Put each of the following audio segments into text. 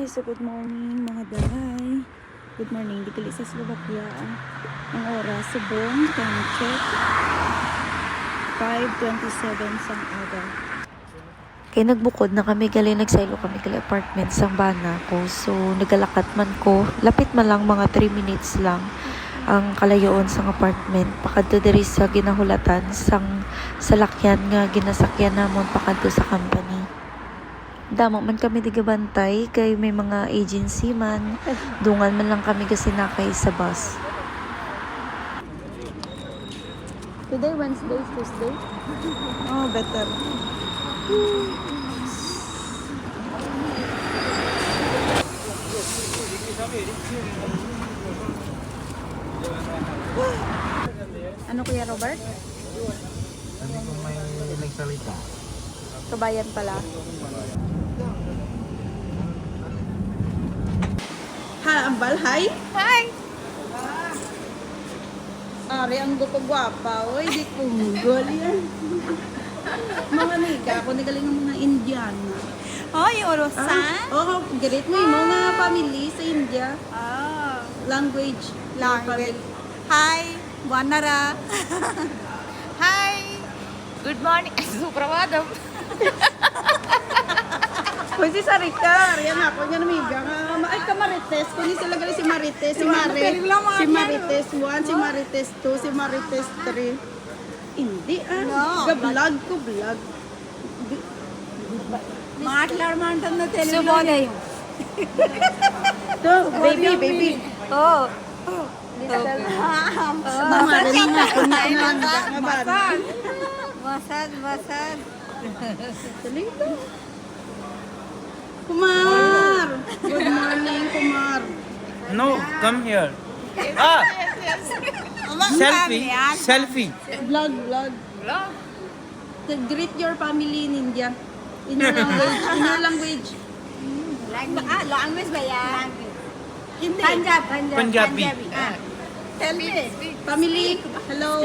guys, so good morning mga dahay. Good morning, dito sa Slovakia. Ang oras, subong, time check. 5:27 sang aga. Kaya nagbukod na kami, gali nagsaylo kami gali apartment sang bana ko. So nagalakat man ko, lapit man lang mga 3 minutes lang ang kalayoon sang apartment. Pakadto diri sa ginahulatan sang salakyan nga ginasakyan namon pakadto sa company. Damo man kami digabantay kay may mga agency man. Dungan man lang kami kasi nakay sa bus. Today, Wednesday, Tuesday. Oh, better. Ano Kuya Robert? Hindi ko may nagsalita. Kabayan pala. Ha, ambal, hi? Hi! Ari, ang gupagwapa. Uy, di kunggol yan. Mga nika, ako nagaling ng mga Indiana. Oh, yung urusan? Oo, galit mo yung mga family sa India. Oh, Language. language. Hi, Buonara. Hi, good morning. Supramadam. Uy, si Sarika. Riyan ako niya namiga. Ay, kamarites. Kung hindi sila galing si Marites, si Marit. Si Marites 1, si Marites 2, si Marites 3. Hindi No. Ga-vlog ko, vlog. మాట్లాడమంటుందో తెలుగులో To, baby. Oh. Mama, rin nga. Kung nakunanda nga ba? Masad. Tuloy ito. Kumar! Good morning, Kumar. No, come here. Selfie. Vlog. To greet your family in India. In your language. language ba yan? Hindi. Punjabi. Tell me. Family, hello.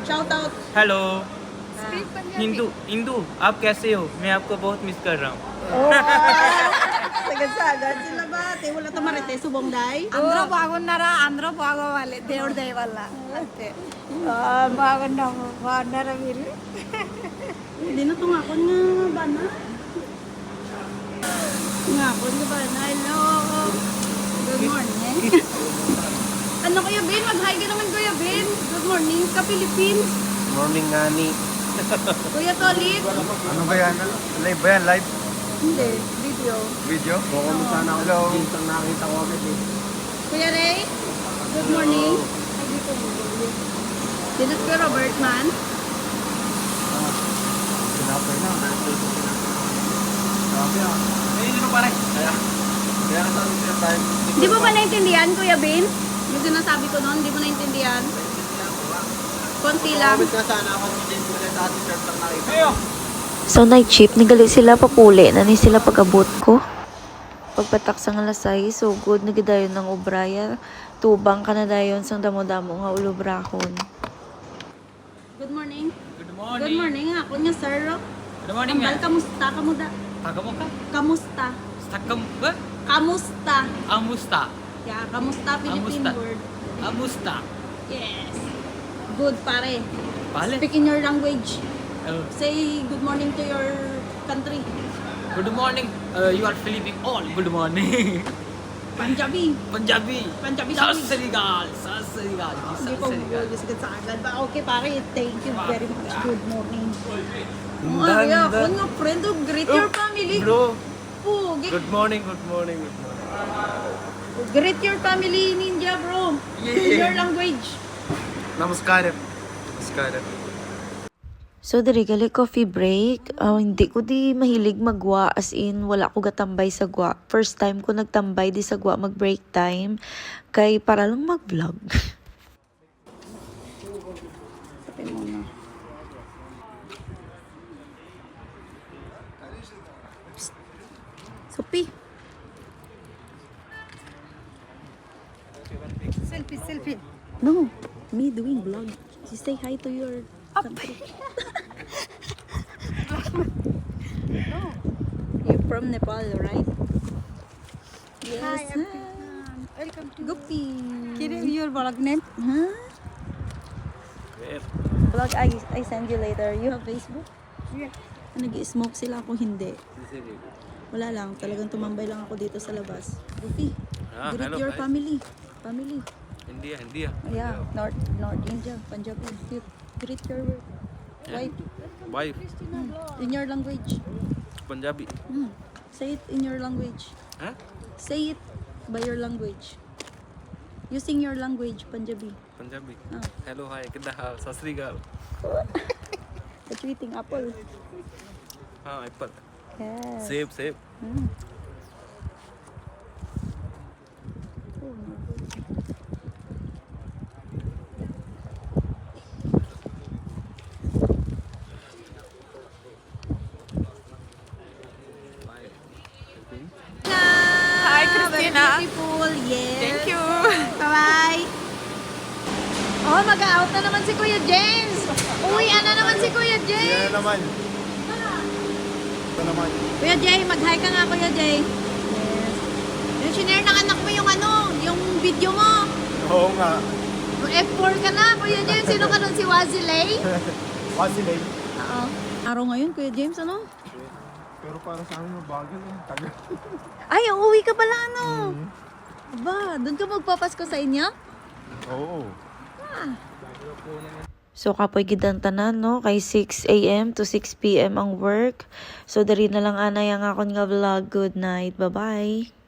Shout out. Hello. Hindu आप कैसे हो मैं आपको बहुत मिस कर रहा हूँ Sagad-sagad sila ba? Wala ito marite, subong day. అందరూ బాగున్నారా అందరూ బాగోవాలి దేవుడి దయ వల్ల అంతే బాగున్నారా మీరు Hindi na tungakon nga ba na? Tungakon nga ba na? Hello. Good morning. Ano Kuya Ben? Mag-hi ka naman Kuya Ben. Good morning ka Philippines. Morning ngani. Kuya Tolit. Ano ba yan? Live ba yan? Live? Hindi, video. Video? Oo, sana ako. Hello. Nakita ko agad eh. Kuya Ray. Good morning. Dito Kuya Robert man. Sinapay na. Sabi ah. Eh, hindi mo pare. Kaya kasabi siya tayo. Hindi mo ba naintindihan Kuya Ben? Yung sinasabi ko noon, hindi mo naintindihan? Konti lang. Ka sana ako din ko sa ating shirt lang nakita. So night shift, nigali sila papuli na ni sila pag-abot ko. Pagpatak sa ngalasay, so good nagadayon ng obraya. Tubang ka na dayon sang damo-damo nga ulubrahon. Good morning. Good Good morning. Ako niya, sir. Good morning, Ambal, kamusta? Kamuda? Tagamo ka? Kamusta? Stakam ba? Kamusta? Amusta. Yeah, kamusta Philippine Kamusta? word. Amusta. Yes. Good, pare. Pale. Speak in your language. Say good morning to your country. Good morning. You are Philippine all. Good morning. Punjabi. Punjabi. Punjabi Sat language. Sri Akal. Sat Sri Akal. Hindi ko gusto sa agad. But okay, pare. Thank you very much. Good morning. Ay, ako nga, friend. Greet your family. Bro. Oh, Good morning. greet your family in India, bro. In your language. Namaskaram. So diri gali coffee break, hindi ko di mahilig magwa as in wala ko gatambay sa gwa. First time ko nagtambay di sa gwa mag break time kay para lang mag-vlog. Sabi mo na. Sophie. Selfie. No, me doing vlog. Just say hi to your country. You're from Nepal, right? Welcome to Guppy. Can you your vlog name? Huh? Where? Vlog, I send you later. You have Facebook? Yeah. Nag-smoke sila, ako hindi. Wala lang, talagang tumambay lang ako dito sa labas. Guppy, Ah, greet hello, your hi. family. Family. India, India. Yeah, North India, Punjabi. Greet your wife Wife, in your language. Punjabi. Say it in your language. Huh? Say it by your language. Using your language, Punjabi. Punjabi. Ah. Hello, hi, किधर हाल? सत श्री अकाल. What you eating? Apple? हाँ, Apple. Yes. सेब, सेब. Mm. Oh, no. Hi, Christina. Beautiful, yes. Thank you. Bye-bye. Oh, mag-out na naman si Kuya James. Uwian na naman si Kuya James. Yan naman. Ito naman. Kuya Jay, mag-hi ka nga, Kuya Jay. Yes. Yung sinare ng anak mo yung yung video mo. Oo nga. F4 ka na, Kuya James. Sino ka nun? Si Wazilay? Wasilay. Oo. Araw ngayon, Kuya James, ano? Pero para sa amin mabagal eh. Tagal. Ay, uuwi ka pala, ano? Ba, doon ka magpapasko sa inyo? Oo. So kapoy gidang tanan no kay 6 a.m. to 6 p.m. ang work. So dari na lang anay ang akon nga vlog. Good night. Bye-bye.